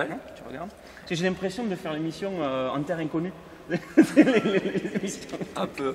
Ouais. Non, tu regardes. Parce que j'ai l'impression de faire l'émission en terre inconnue. Un peu.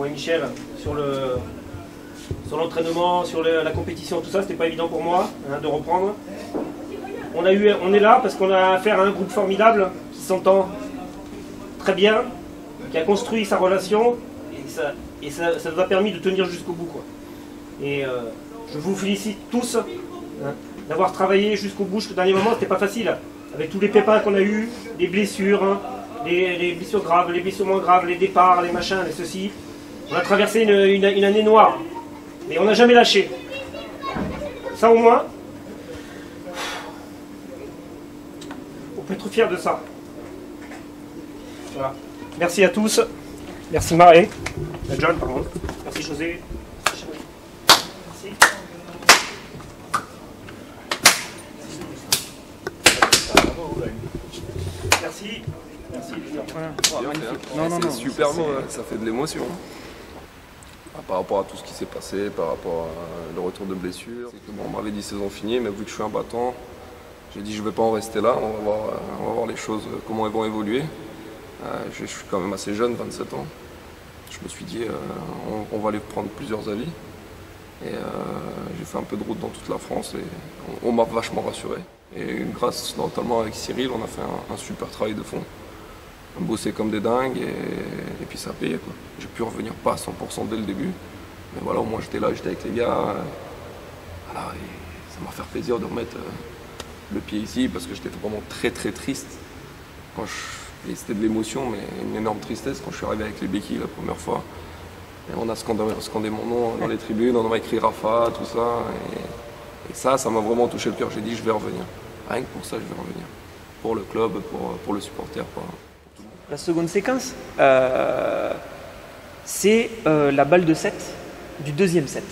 Michel, sur l'entraînement, sur la compétition, tout ça, c'était pas évident pour moi de reprendre. On est là parce qu'on a affaire à un groupe formidable qui s'entend très bien, qui a construit sa relation et ça nous a permis de tenir jusqu'au bout, quoi. Et je vous félicite tous d'avoir travaillé jusqu'au bout. Jusqu'au dernier moment, c'était pas facile. Avec tous les pépins qu'on a eu, les blessures, les blessures graves, les blessures moins graves, les départs, les machins, les ceci. On a traversé une année noire, mais on n'a jamais lâché. Ça au moins, on peut être fier de ça. Voilà. Merci à tous. Merci Marie. John, pardon. Merci José. Merci. Merci. Merci. Voilà. C'est super beau, ça fait de l'émotion. Par rapport à tout ce qui s'est passé, par rapport à le retour de blessure. Bon, on m'avait dit saison finie, mais vu que je suis un battant, j'ai dit je ne vais pas en rester là, on va voir les choses, comment elles vont évoluer. Je suis quand même assez jeune, 27 ans. Je me suis dit on va aller prendre plusieurs avis. Et j'ai fait un peu de route dans toute la France et on m'a vachement rassuré. Et grâce notamment avec Cyril, on a fait un super travail de fond. On bossait comme des dingues et puis ça a payé, quoi. J'ai pu revenir pas à 100% dès le début. Mais voilà, au moins j'étais là, j'étais avec les gars. Voilà, et ça m'a fait plaisir de remettre le pied ici parce que j'étais vraiment très très triste. Et c'était de l'émotion, mais une énorme tristesse quand je suis arrivé avec les béquilles la première fois. Et on a scandé mon nom dans les tribunes, on a écrit Rafa, tout ça. Et ça m'a vraiment touché le cœur. J'ai dit je vais revenir. Rien que pour ça, je vais revenir. Pour le club, pour le supporter. La seconde séquence, c'est la balle de 7 du deuxième set.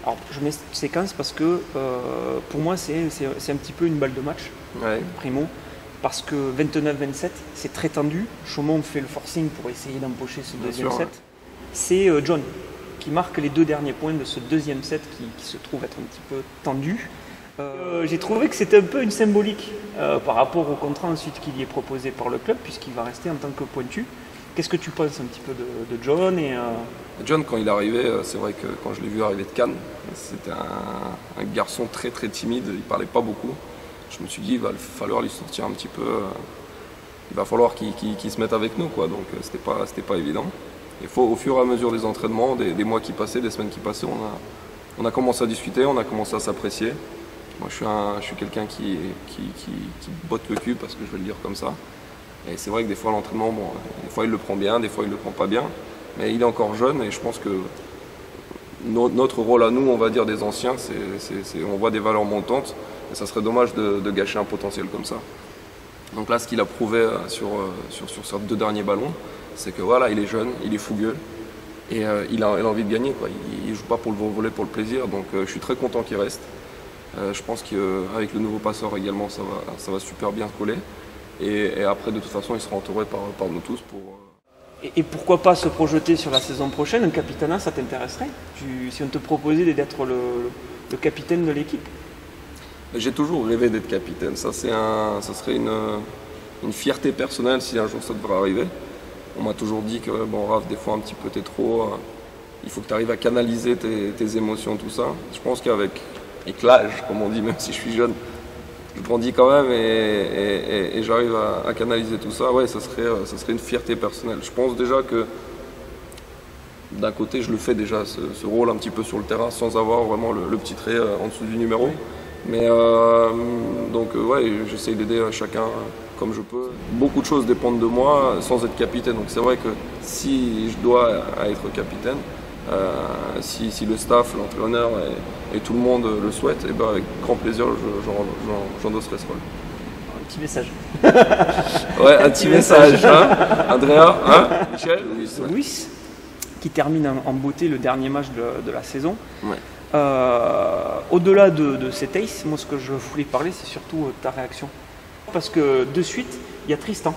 Alors je mets cette séquence parce que pour moi c'est un petit peu une balle de match, ouais. Primo, parce que 29-27 c'est très tendu. Chaumont fait le forcing pour essayer d'empocher ce deuxième set. Ouais. C'est John qui marque les deux derniers points de ce deuxième set qui se trouve être un petit peu tendu. J'ai trouvé que c'était un peu une symbolique par rapport au contrat ensuite qu'il y est proposé par le club puisqu'il va rester en tant que pointu. Qu'est-ce que tu penses un petit peu de John John, quand il est arrivé, c'est vrai que quand je l'ai vu arriver de Cannes, c'était un garçon très très timide, il parlait pas beaucoup. Je me suis dit, il va falloir lui sortir un petit peu, il va falloir qu'il se mette avec nous, quoi. Donc c'était pas évident. Il faut, au fur et à mesure des entraînements, des mois qui passaient, des semaines qui passaient, on a commencé à discuter, on a commencé à s'apprécier. Moi, je suis quelqu'un qui botte le cul, parce que je vais le dire comme ça. Et c'est vrai que des fois, l'entraînement, bon, des fois il le prend bien, des fois il le prend pas bien. Mais il est encore jeune et je pense que notre rôle à nous, on va dire des anciens, on voit des valeurs montantes. Et ça serait dommage de gâcher un potentiel comme ça. Donc là, ce qu'il a prouvé sur ses 2 derniers ballons, c'est que voilà, il est jeune, il est fougueux et il a envie de gagner, quoi. Il ne joue pas pour le voler pour le plaisir, donc je suis très content qu'il reste. Je pense qu'avec le nouveau passeur également, ça va super bien se coller. Et après, de toute façon, il sera entouré par nous tous pour... Et pourquoi pas se projeter sur la saison prochaine? Un capitanat, ça t'intéresserait? Si on te proposait d'être le capitaine de l'équipe? J'ai toujours rêvé d'être capitaine. Ça serait une fierté personnelle si un jour ça devrait arriver. On m'a toujours dit que, bon, Raph, des fois un petit peu t'es trop... il faut que tu arrives à canaliser tes émotions, tout ça. Je pense qu'avec l'âge, comme on dit, même si je suis jeune, je grandis quand même et j'arrive à canaliser tout ça. Ouais, ça serait une fierté personnelle. Je pense déjà que d'un côté, je le fais déjà, ce rôle un petit peu sur le terrain, sans avoir vraiment le petit trait en dessous du numéro. Oui. Mais donc ouais, j'essaye d'aider chacun comme je peux. Beaucoup de choses dépendent de moi sans être capitaine. Donc c'est vrai que si je dois être capitaine, si le staff, l'entraîneur et tout le monde le souhaite, et ben avec grand plaisir, j'endosserai ce rôle. Un petit message. Ouais, un petit message. Hein, Andrea, hein, Michel, Luis, qui termine en beauté le dernier match de la saison. Ouais. Au-delà de cet ace, moi ce que je voulais parler, c'est surtout ta réaction. Parce que de suite, il y a Tristan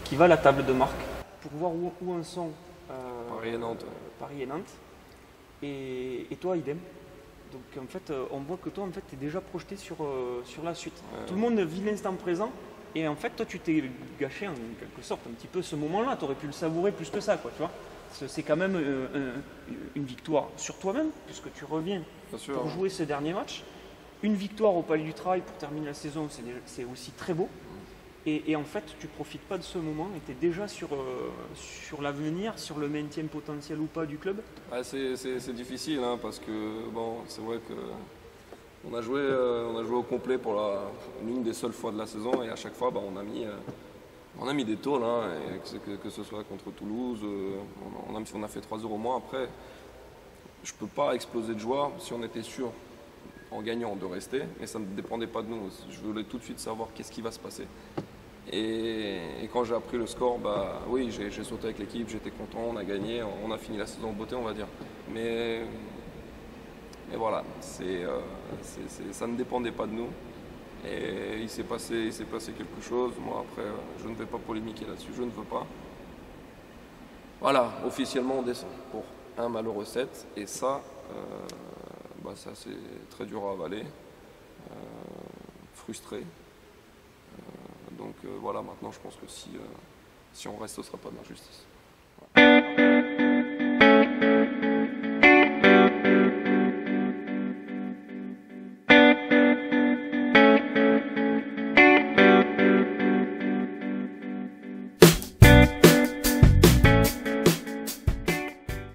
qui va à la table de Marc pour voir où en sont Paris et Nantes. Paris et Nantes. Et toi, idem. Donc en fait, on voit que toi, en fait, tu es déjà projeté sur la suite. Tout le monde vit l'instant présent. Et en fait, toi, tu t'es gâché en quelque sorte un petit peu ce moment-là. Tu aurais pu le savourer plus que ça, quoi, tu vois. C'est quand même une victoire sur toi-même, puisque tu reviens pour jouer ce dernier match. Une victoire au Palais du Travail pour terminer la saison, c'est aussi très beau. Et en fait, tu ne profites pas de ce moment et tu es déjà sur l'avenir, sur le maintien potentiel ou pas du club. Ouais, c'est difficile, hein, parce que bon, c'est vrai qu'on a joué au complet pour l'une des seules fois de la saison et à chaque fois, bah, on a mis des tôles, hein, et que ce soit contre Toulouse, on a fait 3-0 au moins. Après, je ne peux pas exploser de joie si on était sûr, en gagnant, de rester, mais ça ne dépendait pas de nous. Je voulais tout de suite savoir qu'est-ce qui va se passer. Et quand j'ai appris le score, bah oui, j'ai sauté avec l'équipe, j'étais content, on a gagné, on a fini la saison en beauté, on va dire. Mais voilà, ça ne dépendait pas de nous. Et il s'est passé quelque chose. Moi, après, je ne vais pas polémiquer là-dessus, je ne veux pas. Voilà, officiellement, on descend pour un malheureux 7. Et ça, ça c'est très dur à avaler, frustré. Donc voilà, maintenant, je pense que si on reste, ce ne sera pas de l'injustice.